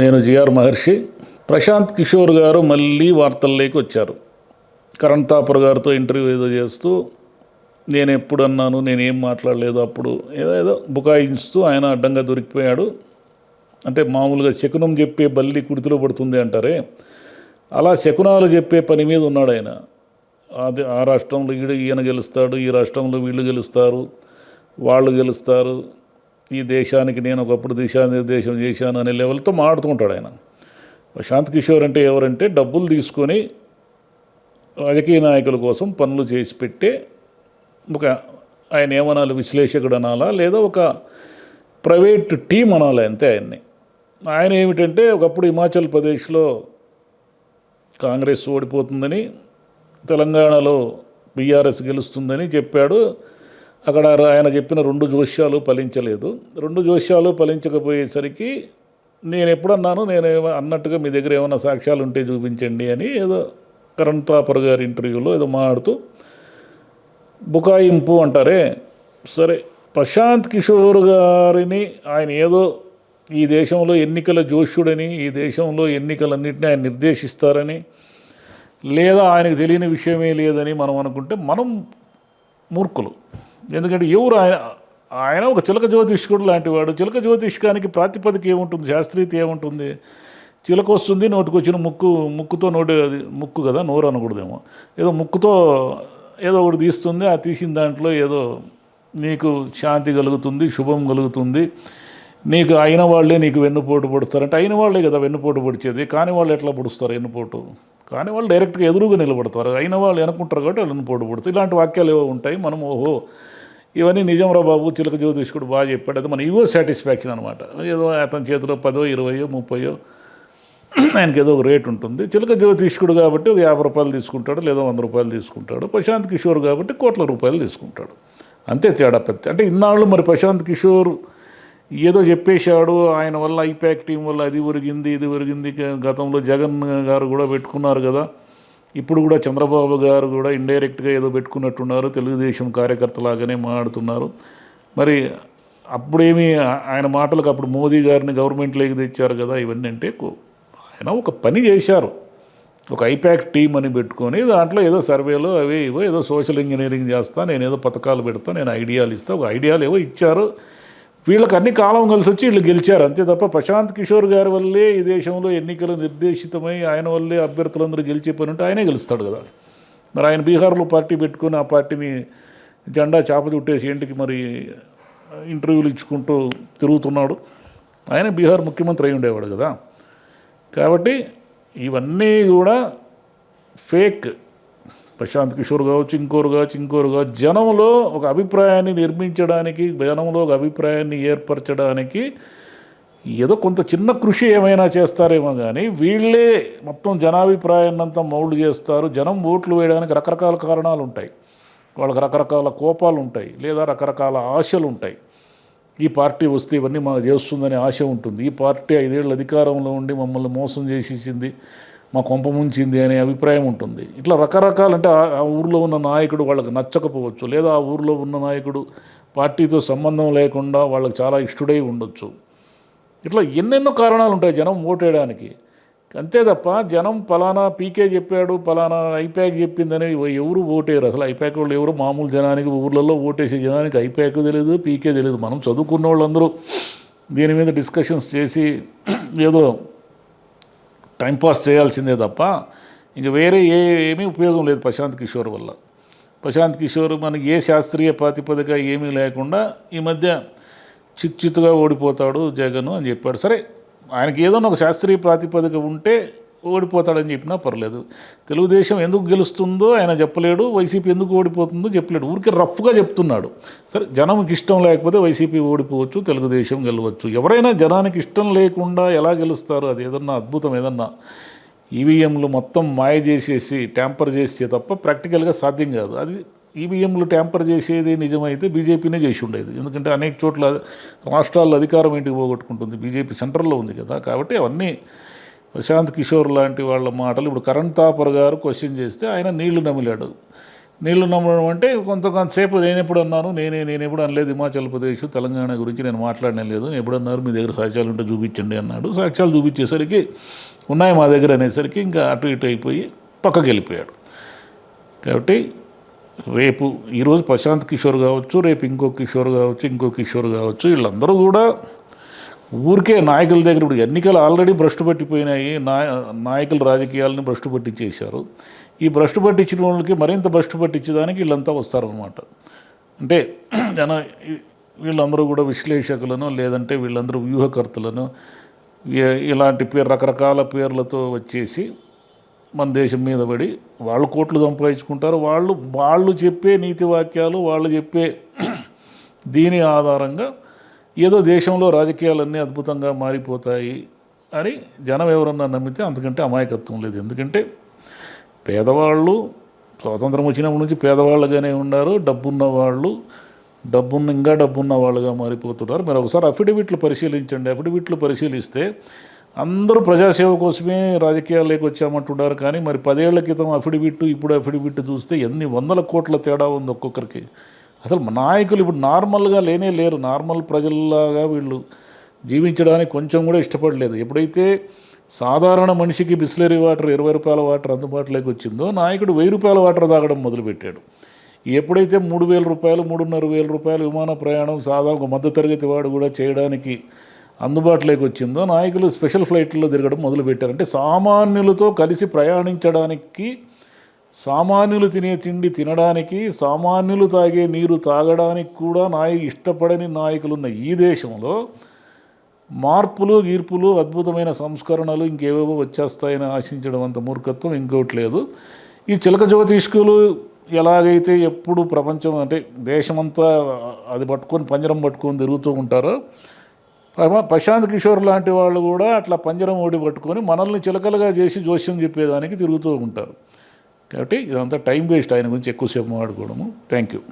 నేను జిఆర్ మహర్షి. ప్రశాంత్ కిషోర్ గారు మళ్ళీ వార్తల్లోకి వచ్చారు. కరణ్ థాపర్ గారితో ఇంటర్వ్యూ ఏదో చేస్తూ నేను ఎప్పుడు అన్నాను, నేనేం మాట్లాడలేదు, అప్పుడు ఏదో బుకాయించుతూ ఆయన అడ్డంగా దొరికిపోయాడు. అంటే మామూలుగా శకునం చెప్పే బల్లి కుడితిలో పడుతుంది అంటారే, అలా శకునాలు చెప్పే పని మీద ఉన్నాడు ఆయన. అది ఆ రాష్ట్రంలో ఈయన గెలుస్తాడు, ఈ రాష్ట్రంలో వీళ్ళు గెలుస్తారు, వాళ్ళు గెలుస్తారు, ఈ దేశానికి నేను ఒకప్పుడు దిశానిర్దేశం చేశాను అనే లెవెల్తో మాట్లాడుతుంటాడు ఆయన. ప్రశాంత్ కిషోర్ అంటే ఎవరంటే డబ్బులు తీసుకొని రాజకీయ నాయకుల కోసం పనులు చేసి పెట్టే ఒక, ఆయన ఏమనాలి, విశ్లేషకుడు అనాలా లేదా ఒక ప్రైవేట్ టీం అనాలి అంతే ఆయన్ని. ఆయన ఏమిటంటే ఒకప్పుడు హిమాచల్ ప్రదేశ్లో కాంగ్రెస్ ఓడిపోతుందని, తెలంగాణలో బీఆర్ఎస్ గెలుస్తుందని చెప్పాడు. అక్కడ ఆయన చెప్పిన 2 జోస్యాలు ఫలించలేదు. 2 జోస్యాలు ఫలించకపోయేసరికి నేను ఎప్పుడన్నాను, నేను అన్నట్టుగా మీ దగ్గర ఏమైనా సాక్ష్యాలు ఉంటే చూపించండి అని ఏదో కరణ్ థాపర్ గారి ఇంటర్వ్యూలో ఏదో మాట్లాడుతూ బుకాయింపు అంటారే, సరే ప్రశాంత్ కిషోర్ గారిని ఆయన ఏదో ఈ దేశంలో ఎన్నికల జోష్యుడని, ఈ దేశంలో ఎన్నికలన్నింటినీ ఆయన నిర్దేశిస్తారని, లేదా ఆయనకు తెలియని విషయమే లేదని మనం అనుకుంటే మనం మూర్ఖులు. ఎందుకంటే ఎవరు ఆయన ఆయన ఒక చిలక జ్యోతిష్కుడు లాంటివాడు. చిలక జ్యోతిష్కానికి ప్రాతిపదిక ఏముంటుంది, శాస్త్రీయత ఏముంటుంది? చిలక వస్తుంది, నోటికొచ్చిన ముక్కుతో అది ముక్కు కదా, నోరు అనకూడదేమో, ఏదో ముక్కుతో ఏదో ఒకటి తీస్తుంది. ఆ తీసిన దాంట్లో ఏదో నీకు శాంతి కలుగుతుంది, శుభం కలుగుతుంది, నీకు అయిన వాళ్ళే నీకు వెన్నుపోటు పొడుస్తారంటే అయిన వాళ్ళే కదా వెన్నుపోటు పొడిచేది. కాని వాళ్ళు ఎట్లా పొడుస్తారు వెన్నుపోటు? కానీ వాళ్ళు డైరెక్ట్గా ఎదురుగా నిలబడతారు, అయిన వాళ్ళు వెనుకుంటారు కాబట్టి వాళ్ళు వెన్నుపోటు పొడుతారు. ఇలాంటి వాక్యాలు ఏవో ఉంటాయి. మనం ఓహో ఇవన్నీ నిజంరా బాబు, చిలక జ్యోతిష్కుడు బాగా చెప్పాడు, అది మన ఈగో సాటిస్ఫాక్షన్ అనమాట. ఏదో అతని చేతిలో 10, 20, 30 ఆయనకి ఏదో ఒక రేట్ ఉంటుంది. చిలక జ్యోతిష్కుడు కాబట్టి ఒక 50 రూపాయలు తీసుకుంటాడు, లేదా 100 రూపాయలు తీసుకుంటాడు. ప్రశాంత్ కిషోర్ కాబట్టి కోట్ల రూపాయలు తీసుకుంటాడు. అంతే తేడా పెద్ద. అంటే ఇన్నాళ్ళు మరి ప్రశాంత్ కిషోర్ ఏదో చెప్పేశాడు, ఆయన వల్ల ఐపాక్ టీం వల్ల అది ఒరిగింది, ఇది ఒరిగింది. గతంలో జగన్ గారు కూడా పెట్టుకున్నారు కదా, ఇప్పుడు కూడా చంద్రబాబు గారు కూడా ఇండైరెక్ట్గా ఏదో పెట్టుకున్నట్టున్నారు, తెలుగుదేశం కార్యకర్తలాగానే మాట్లాడుతున్నారు. మరి అప్పుడేమి ఆయన మాటలకు అప్పుడు మోదీ గారిని గవర్నమెంట్లోకి తెచ్చారు కదా. ఇవన్నీ అంటే ఆయన ఒక పని చేశారు, ఒక ఐపాక్ టీం అని పెట్టుకొని దాంట్లో ఏదో సర్వేలో అవే ఇవో ఏదో సోషల్ ఇంజనీరింగ్ చేస్తా, నేను ఏదో పథకాలు పెడతా, నేను ఐడియాలు ఇస్తా, ఒక ఐడియాలు ఏవో ఇచ్చారు. వీళ్ళకి అన్ని కాలం కలిసి వచ్చి వీళ్ళు గెలిచారు అంతే తప్ప ప్రశాంత్ కిషోర్ గారి వల్లే ఈ దేశంలో ఎన్నికలు నిర్దేశితమై ఆయన వల్లే అభ్యర్థులందరూ గెలిచే పని ఉంటే ఆయనే గెలుస్తాడు కదా. మరి ఆయన బీహార్లో పార్టీ పెట్టుకుని ఆ పార్టీని జెండా చాప చుట్టేసి ఇంటికి మరి ఇంటర్వ్యూలు ఇచ్చుకుంటూ తిరుగుతున్నాడు. ఆయన బీహార్ ముఖ్యమంత్రి అయి ఉండేవాడు కదా. కాబట్టి ఇవన్నీ కూడా ఫేక్. ప్రశాంత్ కిషోర్ కావచ్చు, ఇంకోరు కావచ్చు, జనంలో ఒక అభిప్రాయాన్ని నిర్మించడానికి, జనంలో ఒక అభిప్రాయాన్ని ఏర్పరచడానికి ఏదో కొంత చిన్న కృషి ఏమైనా చేస్తారేమో కానీ వీళ్ళే మొత్తం జనాభిప్రాయాన్నంతా మౌల్డ్ చేస్తారు. జనం ఓట్లు వేయడానికి రకరకాల కారణాలు ఉంటాయి, వాళ్ళకి రకరకాల కోపాలు ఉంటాయి, లేదా రకరకాల ఆశలు ఉంటాయి. ఈ పార్టీ వస్తే ఇవన్నీ మాకు చేస్తుందనే ఆశ ఉంటుంది. ఈ పార్టీ 5 ఏళ్ళు అధికారంలో ఉండి మమ్మల్ని మోసం చేసేసింది, మా కొంప ముంచింది అనే అభిప్రాయం ఉంటుంది. ఇట్లా రకరకాలు. అంటే ఆ ఊరిలో ఉన్న నాయకుడు వాళ్ళకి నచ్చకపోవచ్చు, లేదా ఆ ఊరిలో ఉన్న నాయకుడు పార్టీతో సంబంధం లేకుండా వాళ్ళకి చాలా ఇష్టడై ఉండొచ్చు. ఇట్లా ఎన్నెన్నో కారణాలు ఉంటాయి జనం ఓటేయడానికి. అంతే తప్ప జనం పలానా పీకే చెప్పాడు, పలానా ఐపాక్ చెప్పిందని ఎవరు ఓటేయరు. అసలు ఐపాక్ వాళ్ళు ఎవరు? మామూలు జనానికి, ఊర్లలో ఓటేసే జనానికి ఐపాక్ తెలియదు, పీకే తెలియదు. మనం చదువుకున్న వాళ్ళందరూ దీని మీద డిస్కషన్స్ చేసి ఏదో టైంపాస్ చేయాల్సిందే తప్ప ఇంక వేరే ఏమీ ఉపయోగం లేదు ప్రశాంత్ కిషోర్ వల్ల. ప్రశాంత్ కిషోర్ మనకి ఏ శాస్త్రీయ ప్రాతిపదిక ఏమీ లేకుండా ఈ మధ్య చిత్తుగా ఓడిపోతాడు జగన్ అని చెప్పాడు. సరే, ఆయనకి ఏదైనా ఒక శాస్త్రీయ ప్రాతిపదిక ఉంటే ఓడిపోతాడని చెప్పినా పర్లేదు. తెలుగుదేశం ఎందుకు గెలుస్తుందో ఆయన చెప్పలేడు, వైసీపీ ఎందుకు ఓడిపోతుందో చెప్పలేడు, ఊరికి రఫ్గా చెప్తున్నాడు. సరే, జనంకి ఇష్టం లేకపోతే వైసీపీ ఓడిపోవచ్చు, తెలుగుదేశం గెలవచ్చు. ఎవరైనా జనానికి ఇష్టం లేకుండా ఎలా గెలుస్తారు? అది ఏదన్నా అద్భుతం, ఏదన్నా ఈవీఎంలు మొత్తం మాయ చేసేసి ట్యాంపర్ చేస్తే తప్ప ప్రాక్టికల్గా సాధ్యం కాదు. అది ఈవీఎంలు ట్యాంపర్ చేసేది నిజమైతే బీజేపీనే చేసి ఉండేది. ఎందుకంటే అనేక చోట్ల రాష్ట్రాల్లో అధికారం ఇంటికి పోగొట్టుకుంటుంది, బీజేపీ సెంటర్లో ఉంది కదా. కాబట్టి అవన్నీ ప్రశాంత్ కిషోర్ లాంటి వాళ్ళ మాటలు. ఇప్పుడు కరణ్ థాపర్ గారు క్వశ్చన్ చేస్తే ఆయన నీళ్లు నమిలాడు. నీళ్లు నమ్మడం అంటే కొంతసేపు నేను ఎప్పుడు అన్నాను, నేను ఎప్పుడు అనలేదు హిమాచల్ ప్రదేశ్ తెలంగాణ గురించి నేను మాట్లాడనే లేదు. నేను ఎప్పుడు అన్నారు మీ దగ్గర సాక్ష్యాలు ఉంటే చూపించండి అన్నాడు. సాక్ష్యాలు చూపించేసరికి ఉన్నాయి మా దగ్గర అనేసరికి ఇంకా అటు ఇటు అయిపోయి పక్కకి వెళ్ళిపోయాడు. కాబట్టి రేపు ఈరోజు ప్రశాంత్ కిషోర్ కావచ్చు, రేపు ఇంకో కిషోర్ కావచ్చు వీళ్ళందరూ కూడా ఊరికే నాయకుల దగ్గర ఇప్పుడు ఎన్నికలు ఆల్రెడీ భ్రష్టు పట్టిపోయినాయి. నాయకులు రాజకీయాలను భ్రష్టు పట్టించేశారు. ఈ భ్రష్టు పట్టించిన వాళ్ళకి మరింత భ్రష్టు పట్టించేదానికి వీళ్ళంతా వస్తారనమాట. అంటే వీళ్ళందరూ కూడా విశ్లేషకులను లేదంటే వీళ్ళందరూ వ్యూహకర్తలను ఇలాంటి రకరకాల పేర్లతో వచ్చేసి మన దేశం మీద పడి వాళ్ళు కోట్లు సంపాదించుకుంటారు. వాళ్ళు చెప్పే నీతి వాక్యాలు, వాళ్ళు చెప్పే దీని ఆధారంగా ఏదో దేశంలో రాజకీయాలన్నీ అద్భుతంగా మారిపోతాయి అని జనం ఎవరన్నా నమ్మితే అంతకంటే అమాయకత్వం లేదు. ఎందుకంటే పేదవాళ్ళు స్వాతంత్రం వచ్చినప్పటి నుంచి పేదవాళ్ళుగానే ఉన్నారు. ఇంకా డబ్బున్న వాళ్ళుగా మారిపోతున్నారు. మీరు ఒకసారి అఫిడవిట్లు పరిశీలించండి. అఫిడవిట్లు పరిశీలిస్తే అందరూ ప్రజాసేవ కోసమే రాజకీయాల్లోకి వచ్చామంటున్నారు. కానీ మరి 10 ఏళ్ల క్రితం అఫిడవిట్ ఇప్పుడు అఫిడవిట్ చూస్తే ఎన్ని వందల కోట్ల తేడా ఉంది ఒక్కొక్కరికి. అసలు నాయకులు ఇప్పుడు నార్మల్గా లేరు. నార్మల్ ప్రజల్లాగా వీళ్ళు జీవించడానికి కొంచెం కూడా ఇష్టపడలేదు. ఎప్పుడైతే సాధారణ మనిషికి బిస్లరీ వాటర్ 20 రూపాయల వాటర్ అందుబాటులోకి వచ్చిందో నాయకుడు 1000 రూపాయల వాటర్ తాగడం మొదలుపెట్టాడు. ఎప్పుడైతే 3000 రూపాయలు 3500 రూపాయలు విమాన ప్రయాణం సాధారణ ఒక మధ్యతరగతి వాడు కూడా చేయడానికి అందుబాటులోకి వచ్చిందో నాయకులు స్పెషల్ ఫ్లైట్లో తిరగడం మొదలుపెట్టారు. అంటే సామాన్యులతో కలిసి ప్రయాణించడానికి, సామాన్యులు తినే తిండి తినడానికి, సామాన్యులు తాగే నీరు తాగడానికి కూడా ఇష్టపడని నాయకులున్న ఈ దేశంలో మార్పులు గీర్పులు అద్భుతమైన సంస్కరణలు ఇంకేవేవో వచ్చేస్తాయని ఆశించడం అంత మూర్ఖత్వం ఇంకోటి లేదు. ఈ చిలక జ్యోతిష్కులు ఎలాగైతే ఎప్పుడు ప్రపంచం అంటే దేశమంతా అది పంజరం పట్టుకొని తిరుగుతూ ఉంటారో ప్రశాంత్ కిషోర్ లాంటి వాళ్ళు కూడా అట్లా పంజరం ఓడి పట్టుకొని మనల్ని చిలకలుగా చేసి జోస్యం చెప్పేదానికి తిరుగుతూ ఉంటారు. కాబట్టి ఇదంతా టైం వేస్ట్ ఆయన గురించి ఎక్కువసేపు మాట్లాడుకోవడము. Thank you.